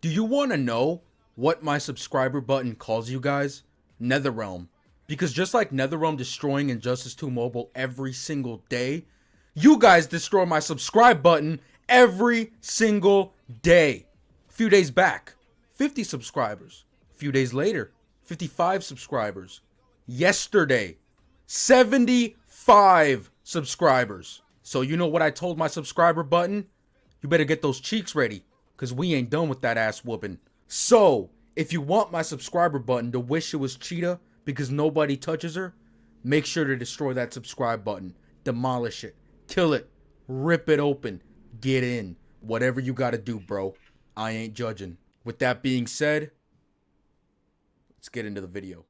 Do you want to know what my subscriber button calls you guys? Netherrealm. Because just like Netherrealm destroying Injustice 2 Mobile every single day, you guys destroy my subscribe button every single day. A few days back, 50 subscribers. A few days later, 55 subscribers. Yesterday, 75 subscribers. So you know what I told my subscriber button? You better get those cheeks ready, because we ain't done with that ass whooping. So, if you want my subscriber button to wish it was Cheetah because nobody touches her, make sure to destroy that subscribe button. Demolish it. Kill it. Rip it open. Get in. Whatever you gotta do, bro. I ain't judging. With that being said, let's get into the video.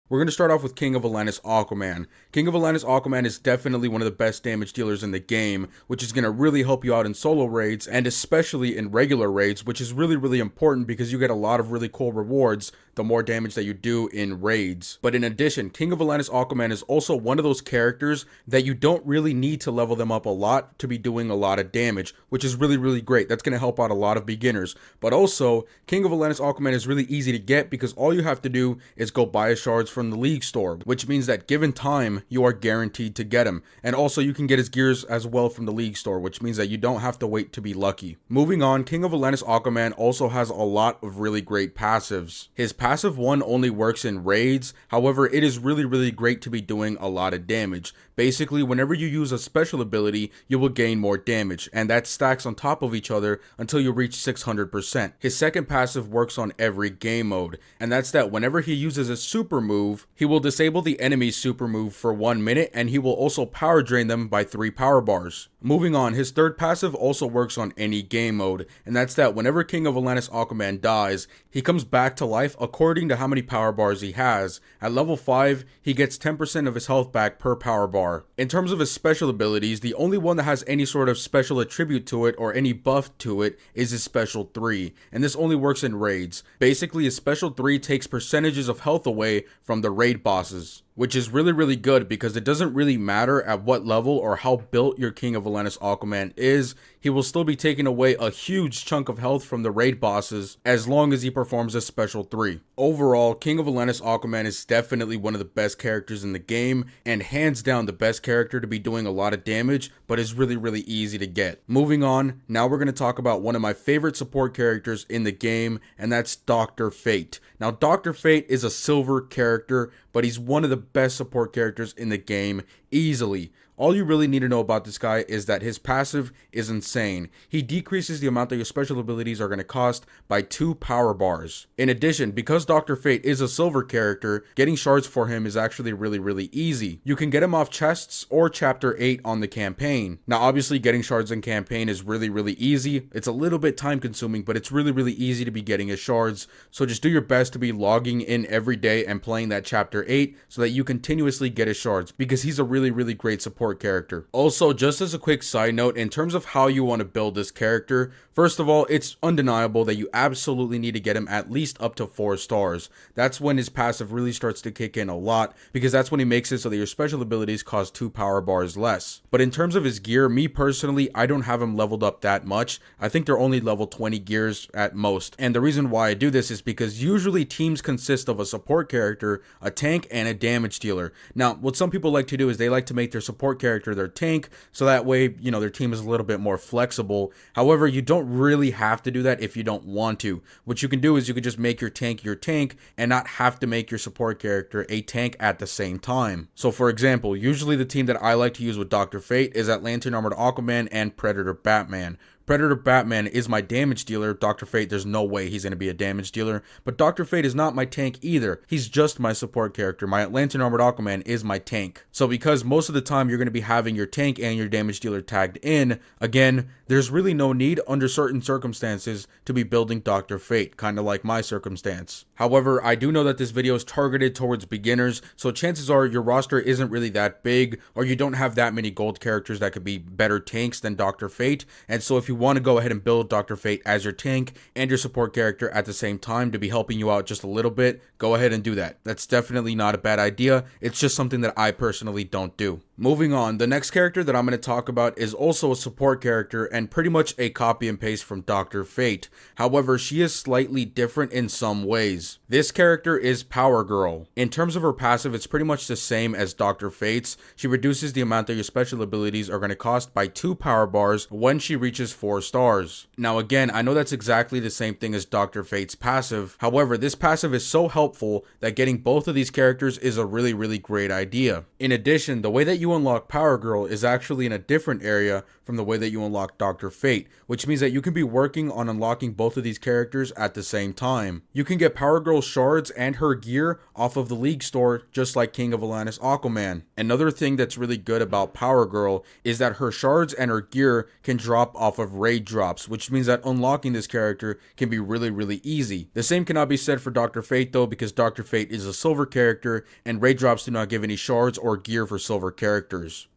We're going to start off with King of Atlantis Aquaman. King of Atlantis Aquaman is definitely one of the best damage dealers in the game, which is going to really help you out in solo raids, and especially in regular raids, which is really important because you get a lot of really cool rewards the more damage that you do in raids. But in addition, King of Atlantis Aquaman is also one of those characters that you don't really need to level them up a lot to be doing a lot of damage, which is really great. That's going to help out a lot of beginners. But also, King of Atlantis Aquaman is really easy to get because all you have to do is go buy his shards from the League store, which means that given time, you are guaranteed to get him. And also you can get his gears as well from the League store, which means that you don't have to wait to be lucky. Moving on, King of Atlantis Aquaman also has a lot of really great passives. His passive one only works in raids, however it is really great to be doing a lot of damage. Basically, whenever you use a special ability, you will gain more damage, and that stacks on top of each other until you reach 600%. His second passive works on every game mode, and that's that whenever he uses a super move, he will disable the enemy's super move for 1 minute, and he will also power drain them by 3 power bars. Moving on, his third passive also works on any game mode, and that's that whenever King of Atlantis Aquaman dies, he comes back to life according to how many power bars he has. At level 5, he gets 10% of his health back per power bar. In terms of his special abilities, the only one that has any sort of special attribute to it or any buff to it is his special 3, and this only works in raids. Basically, his special 3 takes percentages of health away from the raid bosses, which is really good because it doesn't really matter at what level or how built your King of Atlantis Aquaman is, he will still be taking away a huge chunk of health from the raid bosses as long as he performs a special 3. Overall, King of Atlantis Aquaman is definitely one of the best characters in the game, and hands down the best character to be doing a lot of damage, but is really easy to get. Moving on, now we're going to talk about one of my favorite support characters in the game, and that's Dr. Fate. Now, Dr. Fate is a silver character, but he's one of the best support characters in the game, easily. All you really need to know about this guy is that his passive is insane. He decreases the amount that your special abilities are going to cost by 2 power bars. In addition, because Dr. Fate is a silver character, getting shards for him is actually really easy. You can get him off chests or chapter 8 on the campaign. Now obviously getting shards in campaign is really easy. It's a little bit time consuming, but it's really easy to be getting his shards. So just do your best to be logging in every day and playing that chapter 8 so that you continuously get his shards, because he's a really great support character. Also, just as a quick side note, in terms of how you want to build this character, first of all, it's undeniable that you absolutely need to get him at least up to 4 stars. That's when his passive really starts to kick in a lot, because that's when he makes it so that your special abilities cost 2 power bars less. But in terms of his gear, me personally, I don't have him leveled up that much. I think they're only level 20 gears at most. And the reason why I do this is because usually teams consist of a support character, a tank, and a damage dealer. Now, what some people like to do is they like to make their support character their tank, so that way, you know, their team is a little bit more flexible. However, you don't really have to do that if you don't want to. What you can do is you can just make your tank and not have to make your support character a tank at the same time. So for example, usually the team that I like to use with Dr. Fate is Atlantean Armored Aquaman and Predator Batman. Predator Batman is my damage dealer. Dr. Fate, there's no way he's going to be a damage dealer. But Dr. Fate is not my tank either. He's just my support character. My Atlantean Armored Aquaman is my tank. So because most of the time you're going to be having your tank and your damage dealer tagged in, again, there's really no need under certain circumstances to be building Dr. Fate, kind of like my circumstance. However, I do know that this video is targeted towards beginners, so chances are your roster isn't really that big, or you don't have that many gold characters that could be better tanks than Dr. Fate. And so if you want to go ahead and build Dr. Fate as your tank and your support character at the same time to be helping you out just a little bit, go ahead and do that. That's definitely not a bad idea. It's just something that I personally don't do. Moving on, the next character that I'm going to talk about is also a support character and pretty much a copy and paste from Dr. Fate. However, she is slightly different in some ways. This character is Power Girl. In terms of her passive, it's pretty much the same as Dr. Fate's. She reduces the amount that your special abilities are going to cost by 2 power bars when she reaches 4 stars. Now again, I know that's exactly the same thing as Dr. Fate's passive. However, this passive is so helpful that getting both of these characters is a really great idea. In addition, the way that you unlock Power Girl is actually in a different area from the way that you unlock Dr. Fate, which means that you can be working on unlocking both of these characters at the same time. You can get Power Girl's shards and her gear off of the League store, just like King of Alanis Aquaman. Another thing that's really good about Power Girl is that her shards and her gear can drop off of raid drops, which means that unlocking this character can be really easy. The same cannot be said for Dr. Fate though, because Dr. Fate is a silver character and raid drops do not give any shards or gear for silver characters.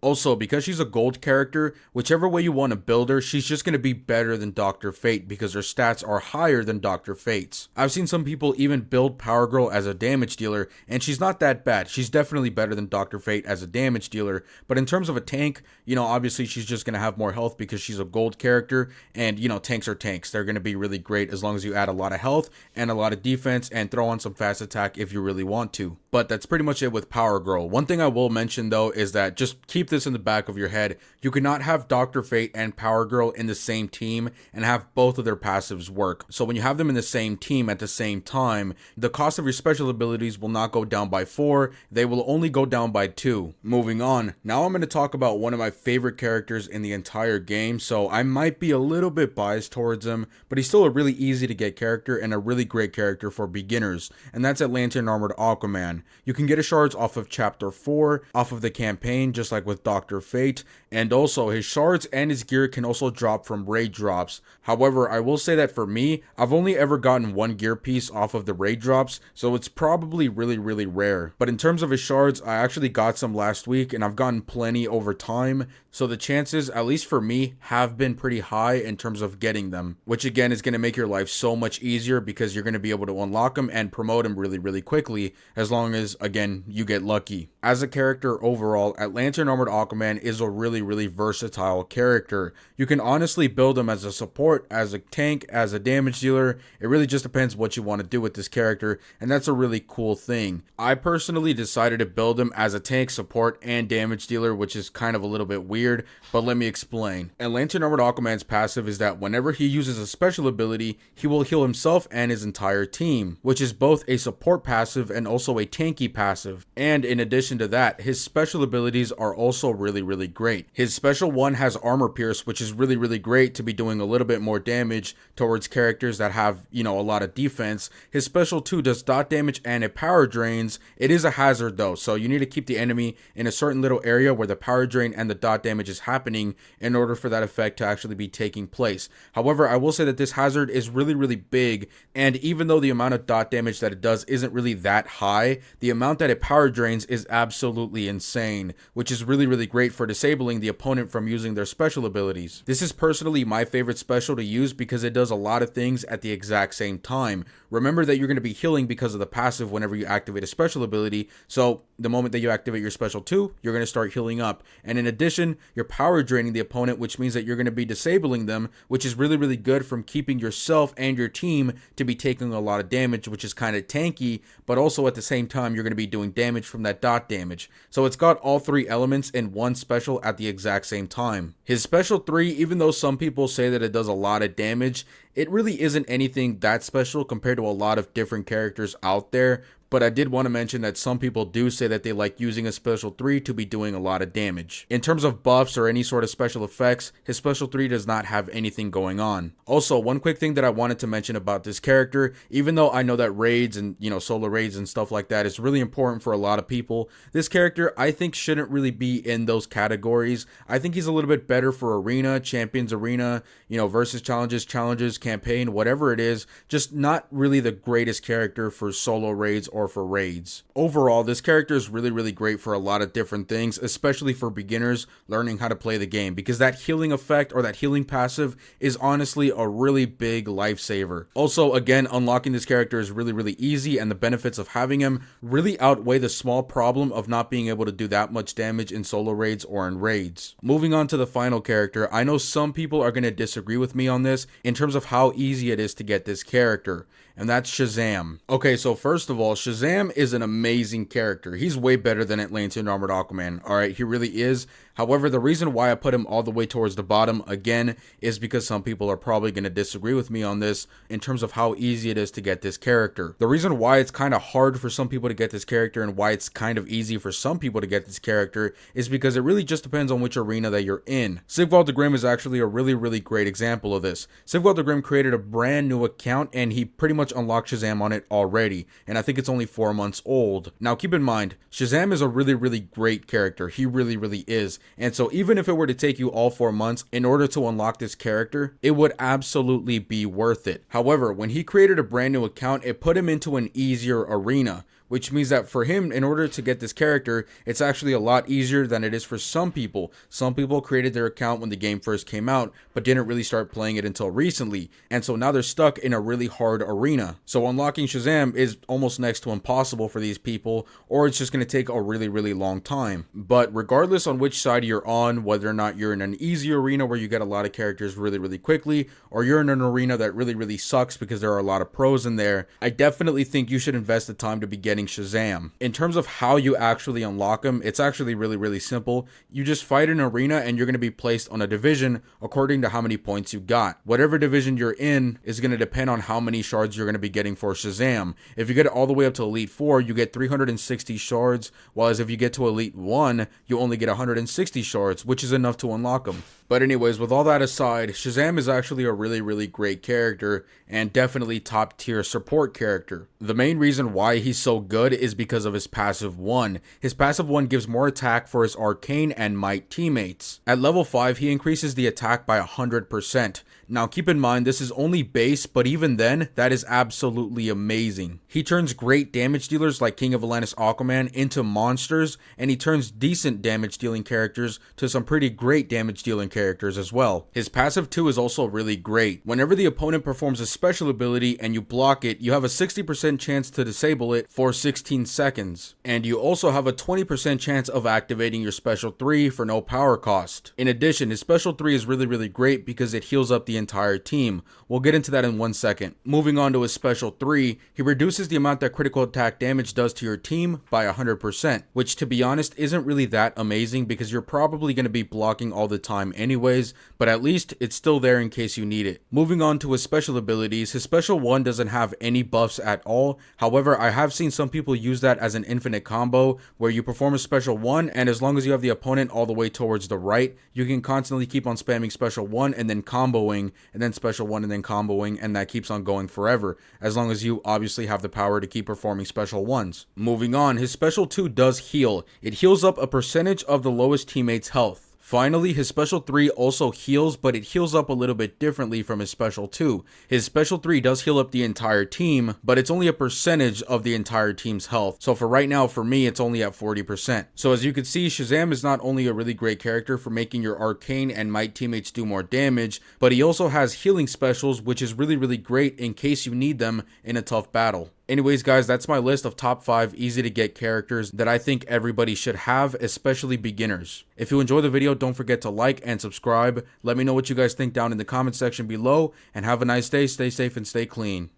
Also, because she's a gold character, whichever way you want to build her, she's just going to be better than Dr. Fate because her stats are higher than Dr. Fate's. I've seen some people even build Power Girl as a damage dealer, and she's not that bad. She's definitely better than Dr. Fate as a damage dealer, but in terms of a tank, obviously she's just going to have more health because she's a gold character, and tanks are tanks. They're going to be really great as long as you add a lot of health and a lot of defense and throw on some fast attack if you really want to. But that's pretty much it with Power Girl. One thing I will mention though is that just keep this in the back of your head. You cannot have Dr. Fate and Power Girl in the same team and have both of their passives work. So when you have them in the same team at the same time, the cost of your special abilities will not go down by 4, they will only go down by 2. Moving on, now I'm going to talk about one of my favorite characters in the entire game, so I might be a little bit biased towards him, but he's still a really easy to get character and a really great character for beginners, and that's Atlantean armored Aquaman. You can get his shards off of chapter 4, off of the campaign, just like with Dr. Fate, and also his shards and his gear can also drop from raid drops. However, I will say that for me, I've only ever gotten one gear piece off of the raid drops, so it's probably really rare. But in terms of his shards, I actually got some last week and I've gotten plenty over time, so the chances, at least for me, have been pretty high in terms of getting them, which again is going to make your life so much easier because you're going to be able to unlock them and promote them really quickly, as long as, again, you get lucky. As a character overall, Atlantean armored Aquaman is a really versatile character. You can honestly build him as a support, as a tank, as a damage dealer. It really just depends what you want to do with this character, and that's a really cool thing. I personally decided to build him as a tank, support, and damage dealer, which is kind of a little bit weird, but let me explain. Atlantean armored Aquaman's passive is that whenever he uses a special ability, he will heal himself and his entire team, which is both a support passive and also a tanky passive. And in addition to that, his special abilities are also really great. His special 1 has armor pierce, which is really great to be doing a little bit more damage towards characters that have, a lot of defense. His special 2 does dot damage and it power drains. It is a hazard though, so you need to keep the enemy in a certain little area where the power drain and the dot damage is happening in order for that effect to actually be taking place. However, I will say that this hazard is really big, and even though the amount of dot damage that it does isn't really that high, the amount that it power drains is absolutely insane, which is really great for disabling the opponent from using their special abilities. This is personally my favorite special to use because it does a lot of things at the exact same time. Remember that you're going to be healing because of the passive whenever you activate a special ability, so the moment that you activate your special 2, you're going to start healing up. And in addition, you're power draining the opponent, which means that you're going to be disabling them, which is really good from keeping yourself and your team to be taking a lot of damage, which is kind of tanky, but also at the same time, you're going to be doing damage from that dot damage. So it's got all 3 elements in one special at the exact same time. His special 3, even though some people say that it does a lot of damage, it really isn't anything that special compared to a lot of different characters out there. But I did want to mention that some people do say that they like using a special 3 to be doing a lot of damage. In terms of buffs or any sort of special effects, his special 3 does not have anything going on. Also, one quick thing that I wanted to mention about this character, even though I know that raids and, solo raids and stuff like that is really important for a lot of people, this character I think shouldn't really be in those categories. I think he's a little bit better for arena, champions arena, versus challenges, campaign, whatever it is, just not really the greatest character for solo raids or or for raids. Overall, this character is really great for a lot of different things, especially for beginners learning how to play the game, because that healing effect or that healing passive is honestly a really big lifesaver. Also, again, unlocking this character is really easy, and the benefits of having him really outweigh the small problem of not being able to do that much damage in solo raids or in raids. Moving on to the final character, I know some people are going to disagree with me on this in terms of how easy it is to get this character, and that's Shazam. Okay, so first of all, Shazam is an amazing character. He's way better than Atlantean Armored Aquaman. Alright, he really is. However, the reason why I put him all the way towards the bottom, again, is because some people are probably going to disagree with me on this in terms of how easy it is to get this character. The reason why it's kind of hard for some people to get this character and why it's kind of easy for some people to get this character is because it really just depends on which arena that you're in. Sigvald the Grim is actually a really great example of this. Sigvald the Grim created a brand new account and he pretty much unlocked Shazam on it already, and I think it's only 4 months old. Now keep in mind, Shazam is a really great character. He really is. And so even if it were to take you all 4 months in order to unlock this character, it would absolutely be worth it. However, when he created a brand new account, it put him into an easier arena, which means that for him, in order to get this character, it's actually a lot easier than it is for some people. Some people created their account when the game first came out, but didn't really start playing it until recently, and so now they're stuck in a really hard arena. So unlocking Shazam is almost next to impossible for these people, or it's just going to take a really long time. But regardless on which side you're on, whether or not you're in an easy arena where you get a lot of characters really quickly, or you're in an arena that really sucks because there are a lot of pros in there, I definitely think you should invest the time to be getting Shazam. In terms of how you actually unlock him, it's actually really simple. You just fight an arena and you're going to be placed on a division according to how many points you got. Whatever division you're in is going to depend on how many shards you're going to be getting for Shazam. If you get it all the way up to Elite 4, you get 360 shards, whereas if you get to Elite 1, you only get 160 shards, which is enough to unlock him. But anyways, with all that aside, Shazam is actually a really great character and definitely top tier support character. The main reason why he's so good is because of his passive 1. His passive 1 gives more attack for his arcane and might teammates. At level 5, he increases the attack by 100%. Now keep in mind, this is only base, but even then, that is absolutely amazing. He turns great damage dealers like King of Alanis Aquaman into monsters, and he turns decent damage dealing characters to some pretty great damage dealing characters as well. His passive 2 is also really great. Whenever the opponent performs a special ability and you block it, you have a 60% chance to disable it for 16 seconds. And you also have a 20% chance of activating your special 3 for no power cost. In addition, his special 3 is really great because it heals up the entire team. We'll get into that in 1 second. Moving on to his special 3, he reduces the amount that critical attack damage does to your team by 100%, which to be honest isn't really that amazing because you're probably going to be blocking all the time anyways, but at least it's still there in case you need it. Moving on to his special abilities, his special 1 doesn't have any buffs at all. However, I have seen some people use that as an infinite combo where you perform a special 1 and as long as you have the opponent all the way towards the right, you can constantly keep on spamming special 1 and then comboing and then special 1 and then comboing, and that keeps on going forever as long as you obviously have the power to keep performing special 1s. Moving on, his special 2 does heal. It heals up a percentage of the lowest teammate's health. Finally, his special 3 also heals, but it heals up a little bit differently from his special 2. His special 3 does heal up the entire team, but it's only a percentage of the entire team's health. So for right now, for me, it's only at 40%. So as you can see, Shazam is not only a really great character for making your arcane and might teammates do more damage, but he also has healing specials, which is really great in case you need them in a tough battle. Anyways guys, that's my list of top 5 easy to get characters that I think everybody should have, especially beginners. If you enjoyed the video, don't forget to like and subscribe. Let me know what you guys think down in the comment section below, and have a nice day, stay safe and stay clean.